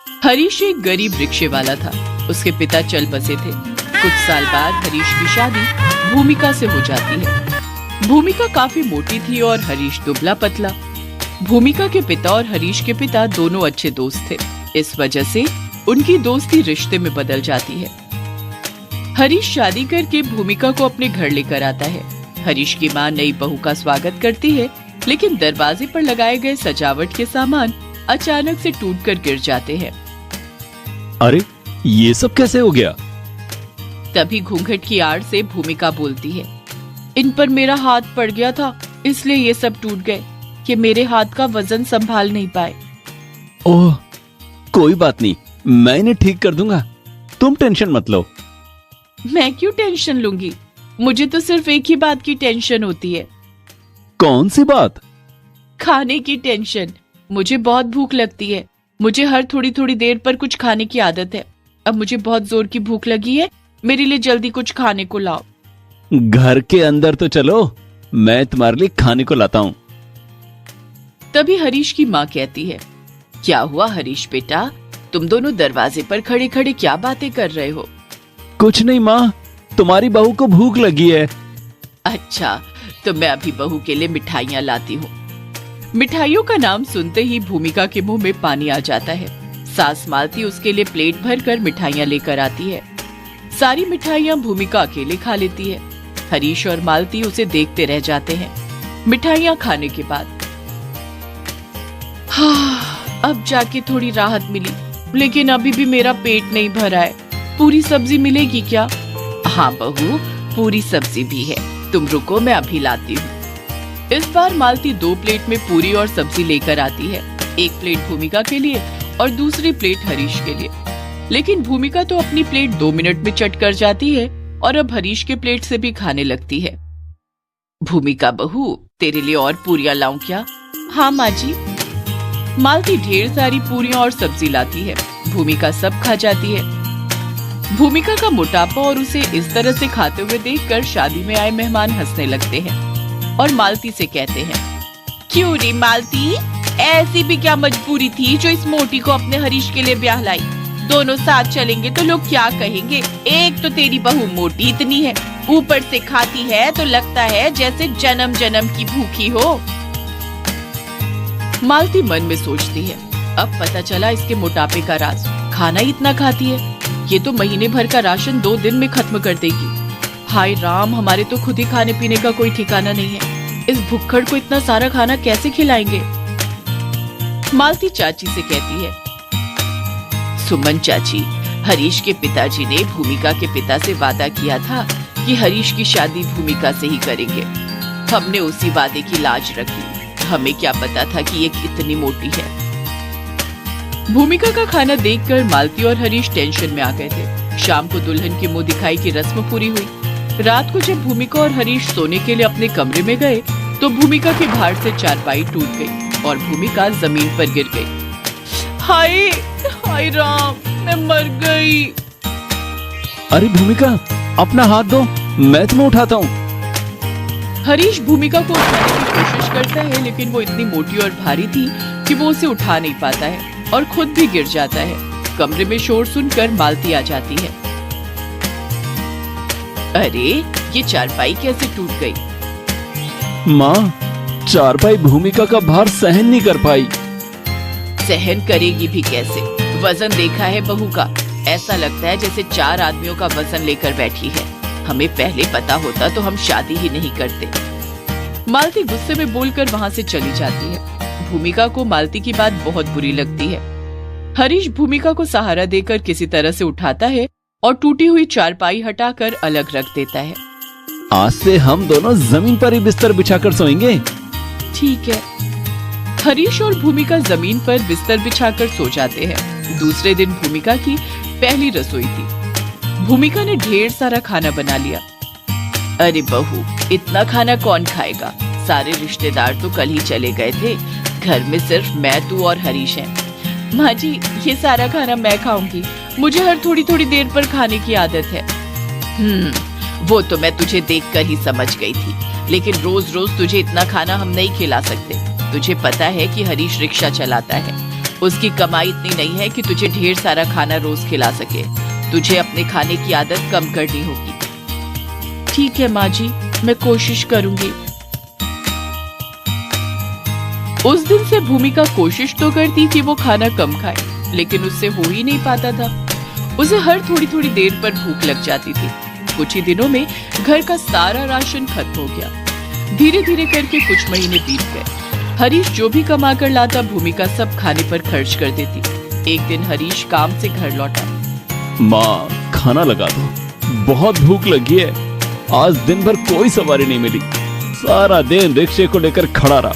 हरीश एक गरीब रिक्शे वाला था। उसके पिता चल बसे थे। कुछ साल बाद हरीश की शादी भूमिका से हो जाती है। भूमिका काफी मोटी थी और हरीश दुबला पतला। भूमिका के पिता और हरीश के पिता दोनों अच्छे दोस्त थे। इस वजह से उनकी दोस्ती रिश्ते में बदल जाती है। हरीश शादी करके भूमिका को अपने घर लेकर आता है। हरीश की माँ नई बहू का स्वागत करती है, लेकिन दरवाजे पर लगाए गए सजावट के सामान अचानक से टूटकर गिर जाते हैं। अरे ये सब कैसे हो गया? तभी घूंघट की आड़ से भूमिका बोलती है, इन पर मेरा हाथ पड़ गया था, इसलिए ये सब टूट गए। कि मेरे हाथ का वजन संभाल नहीं पाए। ओह, कोई बात नहीं, मैं इन्हें ठीक कर दूंगा, तुम टेंशन मत लो। मैं क्यों टेंशन लूंगी? मुझे तो सिर्फ एक ही बात की टेंशन होती है। कौन सी बात? खाने की टेंशन। मुझे बहुत भूख लगती है। मुझे हर थोड़ी थोड़ी देर पर कुछ खाने की आदत है। अब मुझे बहुत जोर की भूख लगी है, मेरे लिए जल्दी कुछ खाने को लाओ। घर के अंदर तो चलो, मैं तुम्हारे लिए खाने को लाता हूँ। तभी हरीश की माँ कहती है, क्या हुआ हरीश बेटा, तुम दोनों दरवाजे पर खड़े खड़े क्या बातें कर रहे हो? कुछ नहीं माँ, तुम्हारी बहू को भूख लगी है। अच्छा, तो मैं अभी बहू के लिए मिठाइयाँ लाती हूँ। मिठाइयों का नाम सुनते ही भूमिका के मुंह में पानी आ जाता है। सास मालती उसके लिए प्लेट भरकर मिठाइयाँ लेकर आती है। सारी मिठाइयाँ भूमिका अकेले खा लेती है। हरीश और मालती उसे देखते रह जाते हैं। मिठाइयाँ खाने के बाद अब जाके थोड़ी राहत मिली, लेकिन अभी भी मेरा पेट नहीं भरा है। पूरी सब्जी मिलेगी क्या? हाँ बहू, पूरी सब्जी भी है, तुम रुको, मैं अभी लाती हूँ। इस बार मालती 2 प्लेट में पूरी और सब्जी लेकर आती है। एक प्लेट भूमिका के लिए और दूसरी प्लेट हरीश के लिए। लेकिन भूमिका तो अपनी प्लेट 2 मिनट में चट कर जाती है और अब हरीश के प्लेट से भी खाने लगती है। भूमिका बहू, तेरे लिए और पूरियां लाऊं क्या? हाँ माँ जी। मालती ढेर सारी पूरियां और सब्जी लाती है। भूमिका सब खा जाती है। भूमिका का मोटापा और उसे इस तरह से खाते हुए देखकर शादी में आए मेहमान हंसने लगते हैं और मालती से कहते हैं, क्यों रे मालती, ऐसी भी क्या मजबूरी थी जो इस मोटी को अपने हरीश के लिए ब्याह लाई? दोनों साथ चलेंगे तो लोग क्या कहेंगे? एक तो तेरी बहू मोटी इतनी है, ऊपर से खाती है तो लगता है जैसे जन्म जन्म की भूखी हो। मालती मन में सोचती है, अब पता चला इसके मोटापे का राज। खाना ही इतना खाती है, ये तो महीने भर का राशन 2 दिन में खत्म कर देगी। हाय राम, हमारे तो खुद ही खाने पीने का कोई ठिकाना नहीं है। इस भुक्खड़ को इतना सारा खाना कैसे खिलाएंगे? मालती चाची से कहती है, सुमन चाची, हरीश के पिताजी ने भूमिका के पिता से वादा किया था कि हरीश की शादी भूमिका से ही करेंगे। हमने उसी वादे की लाज रखी। हमें क्या पता था कि ये इतनी मोटी है। भूमिका का खाना देखकर मालती और हरीश टेंशन में आ गए थे। शाम को दुल्हन की मुंह दिखाई की रस्म पूरी हुई। रात को जब भूमिका और हरीश सोने के लिए अपने कमरे में गए तो भूमिका की भार से चारपाई टूट गई और भूमिका जमीन पर गिर गई। हाय हाय राम, मैं मर गई। अरे भूमिका, अपना हाथ दो, मैं तुम्हें उठाता हूँ। हरीश भूमिका को उठाने की कोशिश करता है, लेकिन वो इतनी मोटी और भारी थी कि वो उसे उठा नहीं पाता है और खुद भी गिर जाता है। कमरे में शोर सुनकर मालती आ जाती है। अरे ये चारपाई कैसे टूट गई? माँ, चारपाई भूमिका का भार सहन नहीं कर पाई। सहन करेगी भी कैसे? वजन देखा है बहू का, ऐसा लगता है जैसे 4 आदमियों का वजन लेकर बैठी है। हमें पहले पता होता तो हम शादी ही नहीं करते। मालती गुस्से में बोलकर वहाँ से चली जाती है। भूमिका को मालती की बात बहुत बुरी लगती है। हरीश भूमिका को सहारा देकर किसी तरह से उठाता है और टूटी हुई चारपाई हटाकर अलग रख देता है। आज से हम दोनों जमीन पर ही बिस्तर बिछाकर सोएंगे। ठीक है। हरीश और भूमिका जमीन पर बिस्तर बिछाकर सो जाते हैं। दूसरे दिन भूमिका की पहली रसोई थी। भूमिका ने ढेर सारा खाना बना लिया। अरे बहू, इतना खाना कौन खाएगा? सारे रिश्तेदार तो कल ही चले गए थे। घर में सिर्फ मैं, तू और हरीश हैं। माँ जी, ये सारा खाना मैं खाऊंगी। मुझे हर थोड़ी थोड़ी देर पर खाने की आदत है। वो तो मैं तुझे देखकर ही समझ गई थी, लेकिन रोज रोज तुझे इतना खाना हम नहीं खिला सकते। तुझे पता है कि हरीश रिक्शा चलाता है उसकी कमाई इतनी नहीं है कि तुझे ढेर सारा खाना रोज खिला सके। तुझे अपने खाने की आदत कम करनी होगी। ठीक है माँ जी, मैं कोशिश करूंगी। उस दिन से भूमिका कोशिश तो करती कि वो खाना कम खाए, लेकिन उससे हो ही नहीं पाता था। उसे हर थोड़ी थोड़ी देर पर भूख लग जाती थी। कुछ ही दिनों में घर का सारा राशन खत्म हो गया। धीरे धीरे करके कुछ महीने बीत गए। हरीश जो भी कमा कर लाता भूमिका सब खाने पर खर्च कर देती। एक दिन हरीश काम से घर लौटा। माँ, खाना लगा दो, बहुत भूख लगी है। आज दिन भर कोई सवारी नहीं मिली, सारा दिन रिक्शे को लेकर खड़ा रहा,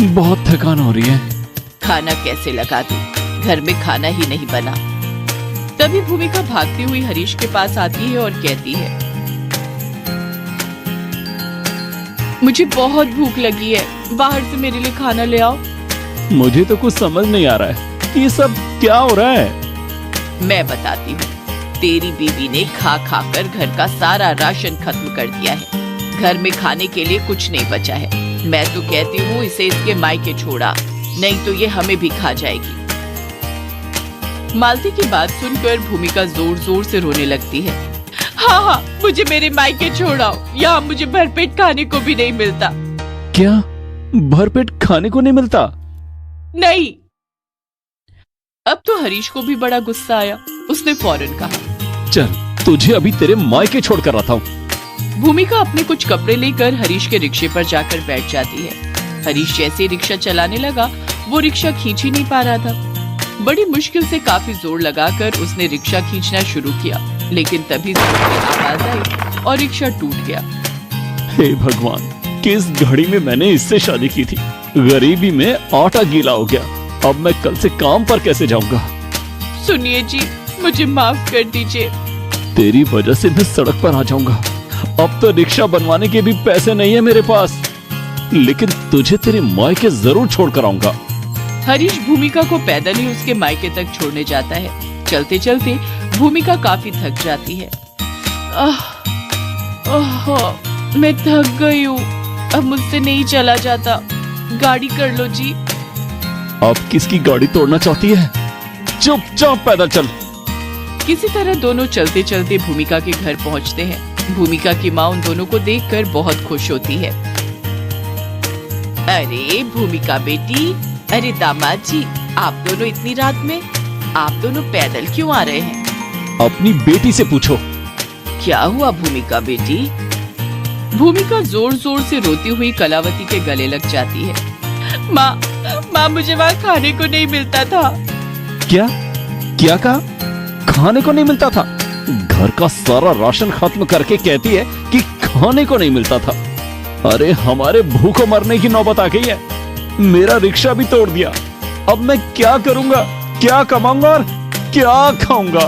बहुत थकान हो रही है। खाना कैसे लगा दूं? घर में खाना ही नहीं बना। तभी भूमिका भागती हुई हरीश के पास आती है और कहती है, मुझे बहुत भूख लगी है, बाहर से मेरे लिए खाना ले आओ। मुझे तो कुछ समझ नहीं आ रहा है, ये सब क्या हो रहा है? मैं बताती हूँ। तेरी बीवी ने खा खा कर घर का सारा राशन खत्म कर दिया है। घर में खाने के लिए कुछ नहीं बचा है। मैं तो कहती हूँ इसे इसके मायके छोड़ा, नहीं तो ये हमें भी खा जाएगी। मालती की बात सुनकर भूमिका जोर जोर से रोने लगती है। हाँ हाँ, मुझे मेरे मायके छोड़ाओ, यहाँ मुझे भरपेट खाने को भी नहीं मिलता। क्या भरपेट खाने को नहीं मिलता? नहीं। अब तो हरीश को भी बड़ा गुस्सा आया। उसने फौरन कहा, चल तुझे अभी तेरे मायके छोड़ कर आता हूँ। भूमिका अपने कुछ कपड़े लेकर हरीश के रिक्शे पर जाकर बैठ जाती है। हरीश जैसे रिक्शा चलाने लगा, वो रिक्शा खींच ही नहीं पा रहा था। बड़ी मुश्किल से काफी जोर लगाकर उसने रिक्शा खींचना शुरू किया, लेकिन तभी जोर की आवाज आई और रिक्शा टूट गया। हे भगवान, किस घड़ी में मैंने इससे शादी की थी। गरीबी में आटा गीला हो गया। अब मैं कल से काम पर कैसे जाऊंगा? सुनिए जी, मुझे माफ कर दीजिए। तेरी वजह से मैं सड़क पर आ जाऊंगा। अब तो रिक्शा बनवाने के भी पैसे नहीं है मेरे पास, लेकिन तुझे तेरे मायके जरूर छोड़ कर आऊंगा। हरीश भूमिका को पैदल ही उसके मायके तक छोड़ने जाता है। चलते चलते भूमिका काफी थक जाती है। मैं थक गई हूँ, अब मुझसे नहीं चला जाता। गाड़ी कर लो जी। अब किसकी गाड़ी तोड़ना चाहती है? चुपचाप पैदल चल। किसी तरह दोनों चलते चलते भूमिका के घर पहुँचते हैं। भूमिका की माँ उन दोनों को देखकर बहुत खुश होती है। अरे भूमिका बेटी, अरे दामाद जी, आप दोनों इतनी रात में, आप दोनों पैदल क्यों आ रहे हैं? अपनी बेटी से पूछो। क्या हुआ भूमिका बेटी? भूमिका जोर जोर से रोती हुई कलावती के गले लग जाती है। माँ, मुझे वहाँ खाने को नहीं मिलता था। क्या क्या कहा? खाने को नहीं मिलता था? घर का सारा राशन खत्म करके कहती है कि खाने को नहीं मिलता था। अरे हमारे भूखों मरने की नौबत आ गई है। मेरा रिक्शा भी तोड़ दिया। अब मैं क्या करूंगा? क्या कमाऊंगा और क्या खाऊंगा?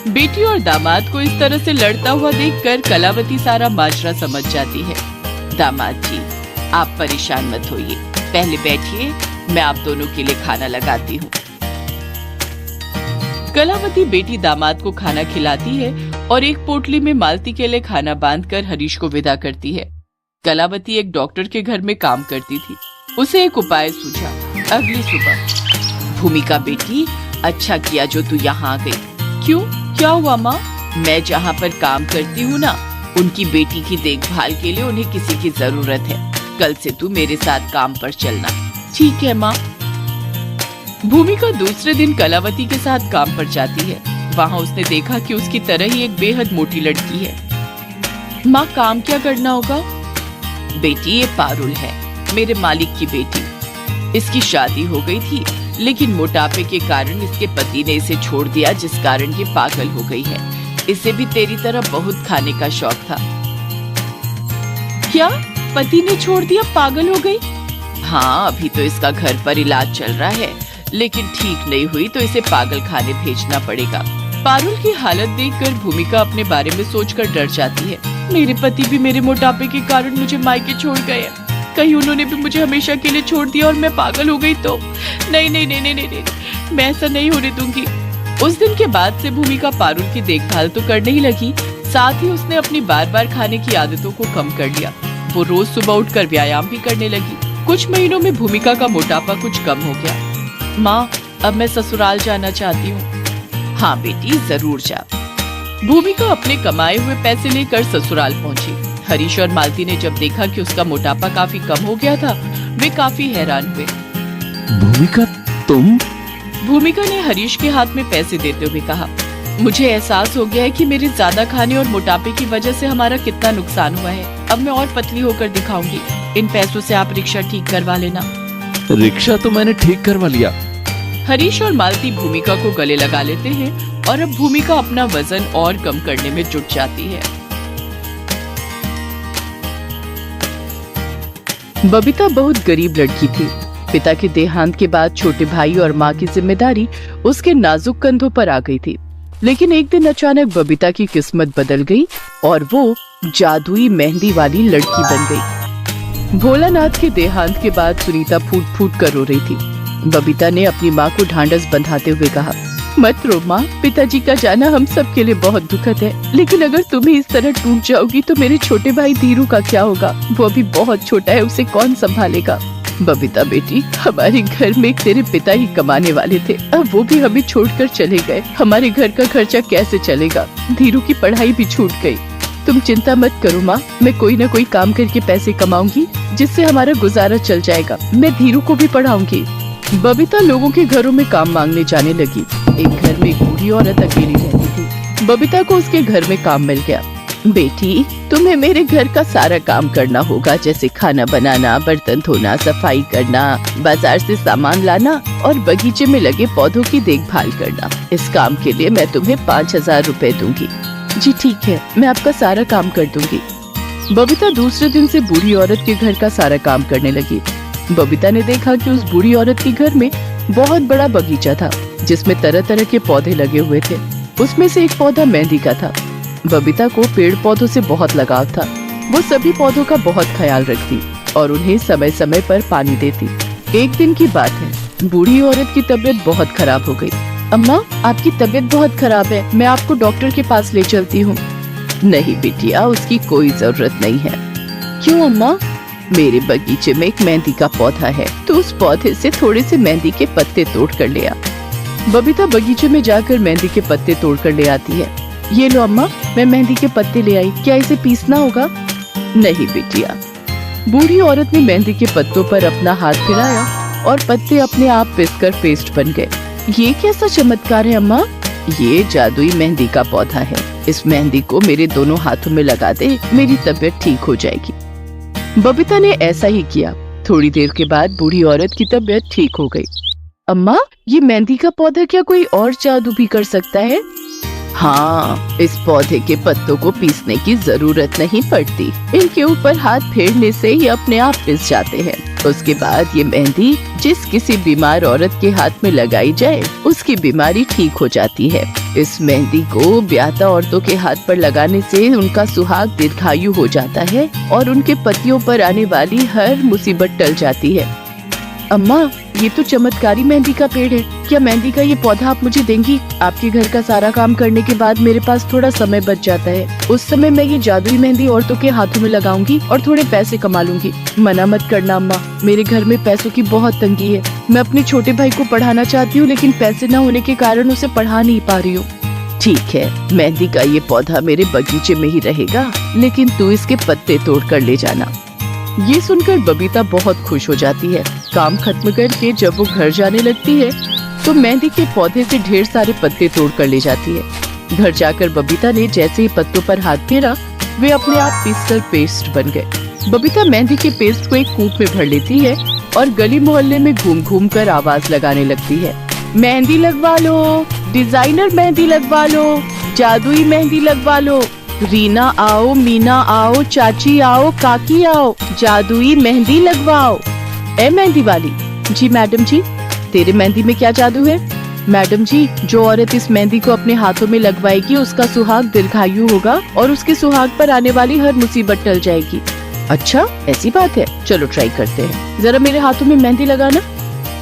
बेटी और दामाद को इस तरह से लड़ता हुआ देखकर कलावती सारा माजरा समझ जाती है। दामाद जी, आप परेशान मत होइए, पहले बैठिए, मैं आप दोनों के लिए खाना लगाती हूँ। कलावती बेटी दामाद को खाना खिलाती है और एक पोटली में मालती के लिए खाना बांधकर हरीश को विदा करती है। कलावती एक डॉक्टर के घर में काम करती थी। उसे एक उपाय सूझा। अगली सुबह, भूमिका बेटी, अच्छा किया जो तू यहाँ आ गई। क्यों, क्या हुआ माँ? मैं जहाँ पर काम करती हूँ ना, उनकी बेटी की देखभाल के लिए उन्हें किसी की जरूरत है। कल से तू मेरे साथ काम पर चलना। ठीक है माँ। भूमिका दूसरे दिन कलावती के साथ काम पर जाती है। वहाँ उसने देखा कि उसकी तरह ही एक बेहद मोटी लड़की है। माँ, काम क्या करना होगा? बेटी, ये पारुल है, मेरे मालिक की बेटी। इसकी शादी हो गई थी, लेकिन मोटापे के कारण इसके पति ने इसे छोड़ दिया, जिस कारण ये पागल हो गई है। इसे भी तेरी तरह बहुत खाने का शौक था। क्या पति ने छोड़ दिया, पागल हो गई? हाँ, अभी तो इसका घर पर इलाज चल रहा है, लेकिन ठीक नहीं हुई तो इसे पागल खाने भेजना पड़ेगा। पारुल की हालत देखकर भूमिका अपने बारे में सोचकर डर जाती है। मेरे पति भी मेरे मोटापे के कारण मुझे मायके छोड़ गए हैं। कहीं उन्होंने भी मुझे हमेशा के लिए छोड़ दिया और मैं पागल हो गई तो? नहीं नहीं नहीं नहीं नहीं, नहीं। मैं ऐसा नहीं होने दूंगी। उस दिन के बाद से भूमिका पारुल की देखभाल तो करने ही लगी, साथ ही उसने अपनी बार बार खाने की आदतों को कम कर लिया। वो रोज सुबह उठकर व्यायाम भी करने लगी। कुछ महीनों में भूमिका का मोटापा कुछ कम हो गया। माँ, अब मैं ससुराल जाना चाहती हूँ। हाँ बेटी, जरूर जा। भूमिका अपने कमाए हुए पैसे लेकर ससुराल पहुंची। हरीश और मालती ने जब देखा कि उसका मोटापा काफी कम हो गया था, वे काफी हैरान हुए। भूमिका, तुम? भूमिका ने हरीश के हाथ में पैसे देते हुए कहा, मुझे एहसास हो गया है कि मेरे ज्यादा खाने और मोटापे की वजह से हमारा कितना नुकसान हुआ है। अब मैं और पतली होकर दिखाऊंगी। इन पैसों से आप रिक्शा ठीक करवा लेना। रिक्शा तो मैंने ठीक करवा लिया। हरीश और मालती भूमिका को गले लगा लेते हैं और अब भूमिका अपना वजन और कम करने में जुट जाती है। बबीता बहुत गरीब लड़की थी। पिता के देहांत के बाद छोटे भाई और माँ की जिम्मेदारी उसके नाजुक कंधों पर आ गई थी। लेकिन एक दिन अचानक बबीता की किस्मत बदल गई और वो जादुई मेहंदी वाली लड़की बन गई। भोलानाथ के देहांत के बाद सुनीता फूट फूट कर रो रही थी। बबीता ने अपनी माँ को ढांढस बंधाते हुए कहा, मत रो माँ, पिताजी का जाना हम सब के लिए बहुत दुखद है। लेकिन अगर तुम ही इस तरह टूट जाओगी तो मेरे छोटे भाई धीरू का क्या होगा? वो अभी बहुत छोटा है, उसे कौन संभालेगा? बबीता बेटी, हमारे घर में तेरे पिता ही कमाने वाले थे, अब वो भी हमें छोड़कर चले गए। हमारे घर का खर्चा कैसे चलेगा? धीरू की पढ़ाई भी छूट गई। तुम चिंता मत करो माँ, मैं कोई न कोई काम करके पैसे कमाऊंगी जिससे हमारा गुजारा चल जाएगा। मैं धीरू को भी पढ़ाऊंगी। बबीता लोगों के घरों में काम मांगने जाने लगी। एक घर में एक बूढ़ी औरत अकेली रहती थी। बबीता को उसके घर में काम मिल गया। बेटी, तुम्हें मेरे घर का सारा काम करना होगा, जैसे खाना बनाना, बर्तन धोना, सफाई करना, बाजार से सामान लाना और बगीचे में लगे पौधों की देखभाल करना। इस काम के लिए मैं तुम्हें 5,000 रुपए दूंगी। जी ठीक है, मैं आपका सारा काम कर दूंगी। बबीता दूसरे दिन से बूढ़ी औरत के घर का सारा काम करने लगी। बबीता ने देखा कि उस बूढ़ी औरत के घर में बहुत बड़ा बगीचा था, जिसमें तरह तरह के पौधे लगे हुए थे। उसमें से एक पौधा मेहंदी का था। बबीता को पेड़ पौधों से बहुत लगाव था। वो सभी पौधों का बहुत ख्याल रखती और उन्हें समय समय पर पानी देती। एक दिन की बात है, बूढ़ी औरत की तबीयत बहुत खराब हो गई। अम्मा, आपकी तबीयत बहुत खराब है, मैं आपको डॉक्टर के पास ले चलती हूँ। नहीं बिटिया, उसकी कोई जरूरत नहीं है। क्यों अम्मा? मेरे बगीचे में एक मेहंदी का पौधा है, तो उस पौधे से थोड़े से मेहंदी के पत्ते तोड़ कर ले आ। बबीता बगीचे में जाकर मेहंदी के पत्ते तोड़ कर ले आती है। ये लो अम्मा, मैं मेहंदी के पत्ते ले आई, क्या इसे पीसना होगा? नहीं बिटिया। बूढ़ी औरत ने मेहंदी के पत्तों पर अपना हाथ फिराया और पत्ते अपने आप पिसकर पेस्ट बन गए। ये कैसा चमत्कार है अम्मा? ये जादुई मेहंदी का पौधा है। इस मेहंदी को मेरे दोनों हाथों में लगा दे, मेरी तबीयत ठीक हो जाएगी। बबीता ने ऐसा ही किया। थोड़ी देर के बाद बूढ़ी औरत की तबीयत ठीक हो गई। अम्मा, ये मेहंदी का पौधा क्या कोई और जादू भी कर सकता है? हाँ, इस पौधे के पत्तों को पीसने की जरूरत नहीं पड़ती। इनके ऊपर हाथ फेरने से ये अपने आप पिस जाते हैं। उसके बाद ये मेहंदी जिस किसी बीमार औरत के हाथ में लगाई जाए, उसकी बीमारी ठीक हो जाती है। इस मेहंदी को ब्याहता औरतों के हाथ पर लगाने से उनका सुहाग दीर्घायु हो जाता है और उनके पतियों पर आने वाली हर मुसीबत टल जाती है। अम्मा, ये तो चमत्कारी मेहंदी का पेड़ है। क्या मेहंदी का ये पौधा आप मुझे देंगी? आपके घर का सारा काम करने के बाद मेरे पास थोड़ा समय बच जाता है। उस समय मैं ये जादुई मेहंदी औरतों के हाथों में लगाऊंगी और थोड़े पैसे कमा लूंगी। मना मत करना अम्मा, मेरे घर में पैसों की बहुत तंगी है। मैं अपने छोटे भाई को पढ़ाना चाहती हूँ, लेकिन पैसे न होने के कारण उसे पढ़ा नहीं पा रही हूँ। ठीक है, मेहंदी का ये पौधा मेरे बगीचे में ही रहेगा, लेकिन तू इसके पत्ते तोड़ कर ले जाना। ये सुनकर बबीता बहुत खुश हो जाती है। काम खत्म करके जब वो घर जाने लगती है तो मेहंदी के पौधे से ढेर सारे पत्ते तोड़ कर ले जाती है। घर जाकर बबीता ने जैसे ही पत्तों पर हाथ फेरा, वे अपने आप पीसकर पेस्ट बन गए। बबीता मेहंदी के पेस्ट को एक कूप में भर लेती है और गली मोहल्ले में घूम घूम कर आवाज लगाने लगती है, मेहंदी लगवा लो, डिजाइनर मेहंदी लगवा लो, जादुई मेहंदी लगवा लो। रीना आओ, मीना आओ, चाची आओ, काकी आओ, जादुई मेहंदी लगवाओ। ए मेहंदी वाली। जी मैडम जी, तेरे मेहंदी में क्या जादू है? मैडम जी, जो औरत इस मेहंदी को अपने हाथों में लगवाएगी उसका सुहाग दीर्घायु होगा और उसके सुहाग पर आने वाली हर मुसीबत टल जाएगी। अच्छा, ऐसी बात है, चलो ट्राई करते हैं। जरा मेरे हाथों में मेहंदी लगाना।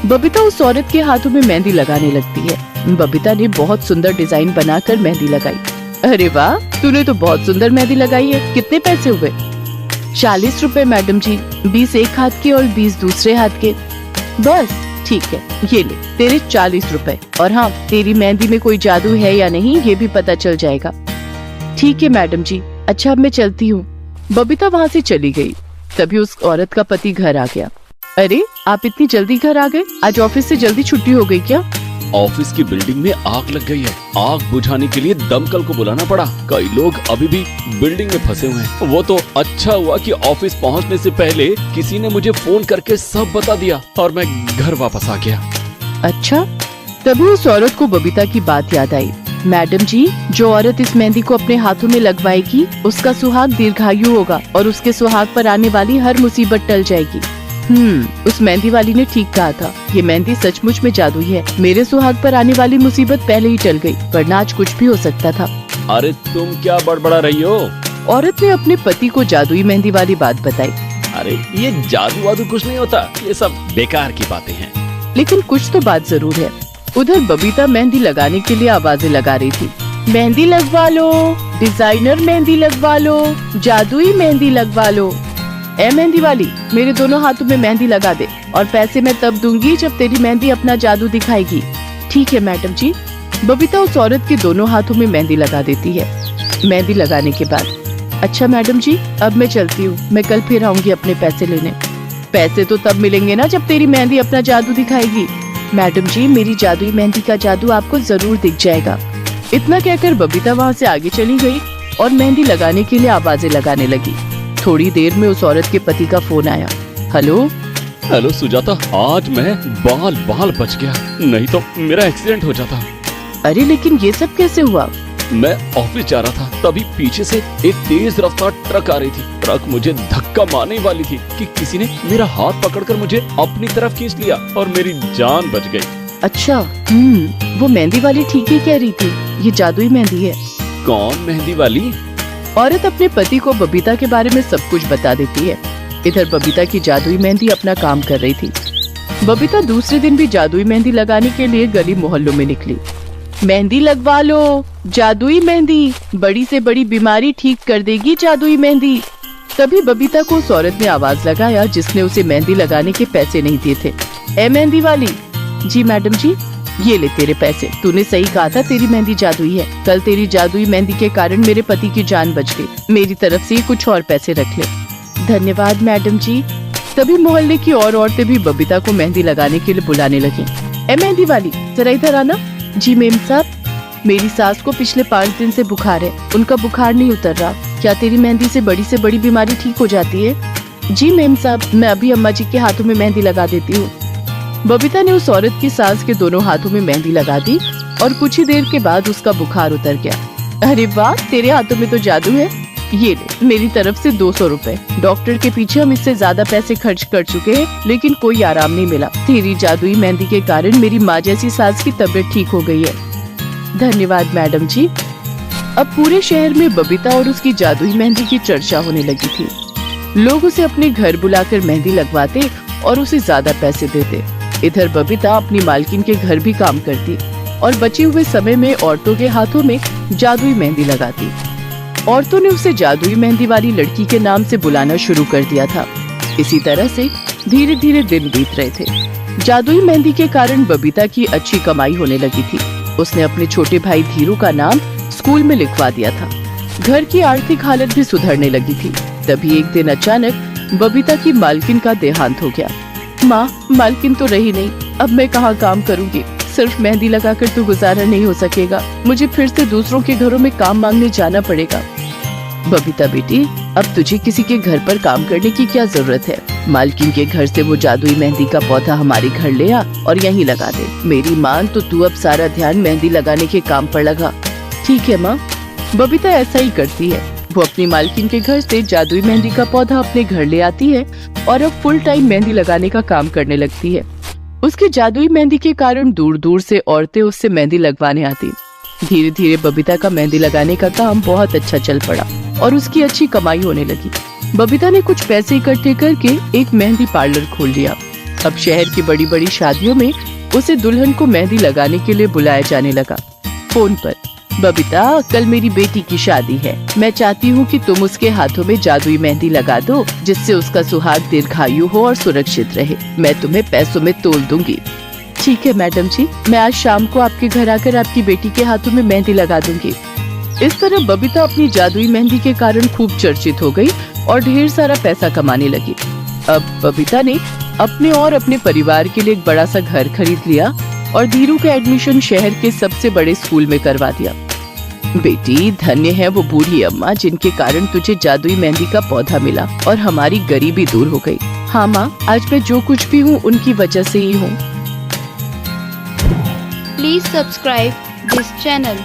बबीता उस औरत के हाथों में मेहंदी लगाने लगती है। बबीता ने बहुत सुंदर डिजाइन बनाकर मेहंदी लगाई। अरे वाह, तूने तो बहुत सुंदर मेहंदी लगाई है। कितने पैसे हुए? 40 रुपए मैडम जी, 20 एक हाथ के और 20 दूसरे हाथ के। बस ठीक है, ये ले तेरे 40 रुपए। और हाँ, तेरी मेहंदी में कोई जादू है या नहीं ये भी पता चल जाएगा। ठीक है मैडम जी, अच्छा अब मैं चलती हूँ। बबीता वहाँ से चली गई। तभी उस औरत का पति घर आ गया। अरे आप इतनी जल्दी घर आ गए? आज ऑफिस से जल्दी छुट्टी हो गई क्या? ऑफिस की बिल्डिंग में आग लग गई है। आग बुझाने के लिए दमकल को बुलाना पड़ा। कई लोग अभी भी बिल्डिंग में फंसे हुए हैं। वो तो अच्छा हुआ कि ऑफिस पहुंचने से पहले किसी ने मुझे फोन करके सब बता दिया और मैं घर वापस आ गया। अच्छा, तभी उस औरत को बबीता की बात याद आई। मैडम जी, जो औरत इस मेहंदी को अपने हाथों में लगवाएगी उसका सुहाग दीर्घायु होगा और उसके सुहाग पर आने वाली हर मुसीबत टल जाएगी। उस मेहंदी वाली ने ठीक कहा था। ये मेहंदी सचमुच में जादुई है। मेरे सुहाग पर आने वाली मुसीबत पहले ही टल गई, वरना आज कुछ भी हो सकता था। अरे तुम क्या बड़बड़ा रही हो? औरत ने अपने पति को जादुई मेहंदी वाली बात बताई। अरे ये जादू वादू कुछ नहीं होता, ये सब बेकार की बातें हैं। लेकिन कुछ तो बात जरूर है। उधर बबीता मेहंदी लगाने के लिए आवाजें लगा रही थी। मेहंदी लगवा लो, डिजाइनर मेहंदी लगवा लो, जादुई मेहंदी लगवा लो। ए मेहंदी वाली, मेरे दोनों हाथों में मेहंदी लगा दे और पैसे मैं तब दूंगी जब तेरी मेहंदी अपना जादू दिखाएगी। ठीक है मैडम जी। बबीता उस औरत के दोनों हाथों में मेहंदी लगा देती है। मेहंदी लगाने के बाद, अच्छा मैडम जी अब मैं चलती हूँ, मैं कल फिर आऊंगी अपने पैसे लेने। पैसे तो तब मिलेंगे ना जब तेरी मेहंदी अपना जादू दिखाएगी। मैडम जी, मेरी जादुई मेहंदी का जादू आपको जरूर दिख जाएगा। इतना कहकर बबीता वहाँ से आगे चली गई और मेहंदी लगाने के लिए आवाजें लगाने लगी। थोड़ी देर में उस औरत के पति का फोन आया। हेलो सुजाता, आज मैं बाल बच गया, नहीं तो मेरा एक्सीडेंट हो जाता। अरे लेकिन ये सब कैसे हुआ? मैं ऑफिस जा रहा था, तभी पीछे से एक तेज रफ्तार ट्रक आ रही थी। ट्रक मुझे धक्का मारने वाली थी कि किसी ने मेरा हाथ पकड़कर मुझे अपनी तरफ खींच लिया और मेरी जान बच गई। अच्छा, वो मेहंदी वाली ठीक ही कह रही थी, ये जादुई मेहंदी है। कौन मेहंदी वाली? औरत अपने पति को बबीता के बारे में सब कुछ बता देती है। इधर बबीता की जादुई मेहंदी अपना काम कर रही थी। बबीता दूसरे दिन भी जादुई मेहंदी लगाने के लिए गली मोहल्लों में निकली। मेहंदी लगवा लो, जादुई मेहंदी, बड़ी से बड़ी बीमारी ठीक कर देगी जादुई मेहंदी। तभी बबीता को उस औरत ने आवाज लगाया जिसने उसे मेहंदी लगाने के पैसे नहीं दिए थे। ए मेहंदी वाली। जी मैडम जी, ये ले तेरे पैसे। तूने सही कहा था, तेरी मेहंदी जादुई है। कल तेरी जादुई मेहंदी के कारण मेरे पति की जान बच गई। मेरी तरफ से कुछ और पैसे रख ले। धन्यवाद मैडम जी। तभी मोहल्ले की और औरतें भी बबीता को मेहंदी लगाने के लिए बुलाने लगी। ए मेहंदी वाली, जरा इधर आना। जी मेम साहब, मेरी सास को पिछले 5 दिन से बुखार है, उनका बुखार नहीं उतर रहा। क्या तेरी मेहंदी से बड़ी बीमारी ठीक हो जाती है? जी मेम साहब, मैं अभी अम्मा जी के हाथों में मेहंदी लगा देती हूँ। बबीता ने उस औरत की सास के दोनों हाथों में मेहंदी लगा दी और कुछ ही देर के बाद उसका बुखार उतर गया। अरे वाह, तेरे हाथों में तो जादू है। ये ले मेरी तरफ से 200 रुपए। डॉक्टर के पीछे हम इससे ज्यादा पैसे खर्च कर चुके हैं, लेकिन कोई आराम नहीं मिला। तेरी जादुई मेहंदी के कारण मेरी माँ जैसी सास की तबीयत ठीक हो गई है। धन्यवाद मैडम जी। अब पूरे शहर में बबीता और उसकी जादुई मेहंदी की चर्चा होने लगी थी। लोग उसे अपने घर बुलाकर मेहंदी लगवाते और उसे ज्यादा पैसे देते। इधर बबीता अपनी मालकिन के घर भी काम करती और बचे हुए समय में औरतों के हाथों में जादुई मेहंदी लगाती। औरतों ने उसे जादुई मेहंदी वाली लड़की के नाम से बुलाना शुरू कर दिया था। इसी तरह से धीरे धीरे दिन बीत रहे थे। जादुई मेहंदी के कारण बबीता की अच्छी कमाई होने लगी थी। उसने अपने छोटे भाई धीरू का नाम स्कूल में लिखवा दिया था। घर की आर्थिक हालत भी सुधरने लगी थी। तभी एक दिन अचानक बबीता की मालकिन का देहांत हो गया। माँ, मालकिन तो रही नहीं, अब मैं कहाँ काम करूँगी? सिर्फ मेहंदी लगाकर तो गुजारा नहीं हो सकेगा, मुझे फिर से दूसरों के घरों में काम मांगने जाना पड़ेगा। बबीता बेटी, अब तुझे किसी के घर पर काम करने की क्या जरूरत है? मालकिन के घर से वो जादुई मेहंदी का पौधा हमारे घर ले आ और यहीं लगा दे। मेरी मान तो तू अब सारा ध्यान मेहंदी लगाने के काम पर लगा। ठीक है माँ। बबीता ऐसा ही करती है। वो अपनी मालकिन के घर से जादुई मेहंदी का पौधा अपने घर ले आती है और अब फुल टाइम मेहंदी लगाने का काम करने लगती है। उसकी जादुई मेहंदी के कारण दूर दूर से औरतें उससे मेहंदी लगवाने आती। धीरे धीरे बबीता का मेहंदी लगाने का काम बहुत अच्छा चल पड़ा और उसकी अच्छी कमाई होने लगी। बबीता ने कुछ पैसे इकट्ठे करके एक मेहंदी पार्लर खोल लिया। अब शहर की बड़ी बड़ी शादियों में उसे दुल्हन को मेहंदी लगाने के लिए बुलाया जाने लगा। फोन पर, बबीता, कल मेरी बेटी की शादी है, मैं चाहती हूँ कि तुम उसके हाथों में जादुई मेहंदी लगा दो जिससे उसका सुहाग दीर्घायु हो और सुरक्षित रहे। मैं तुम्हें पैसों में तोल दूंगी। ठीक है मैडम जी, मैं आज शाम को आपके घर आकर आपकी बेटी के हाथों में मेहंदी लगा दूंगी। इस तरह बबीता अपनी जादुई मेहंदी के कारण खूब चर्चित हो गई और ढेर सारा पैसा कमाने लगी। अब बबीता ने अपने और अपने परिवार के लिए एक बड़ा सा घर खरीद लिया और धीरू का एडमिशन शहर के सबसे बड़े स्कूल में करवा दिया। बेटी, धन्य है वो बूढ़ी अम्मा जिनके कारण तुझे जादुई मेहंदी का पौधा मिला और हमारी गरीबी दूर हो गई। हाँ माँ, आज मैं जो कुछ भी हूँ उनकी वजह से ही हूँ। Please subscribe this channel.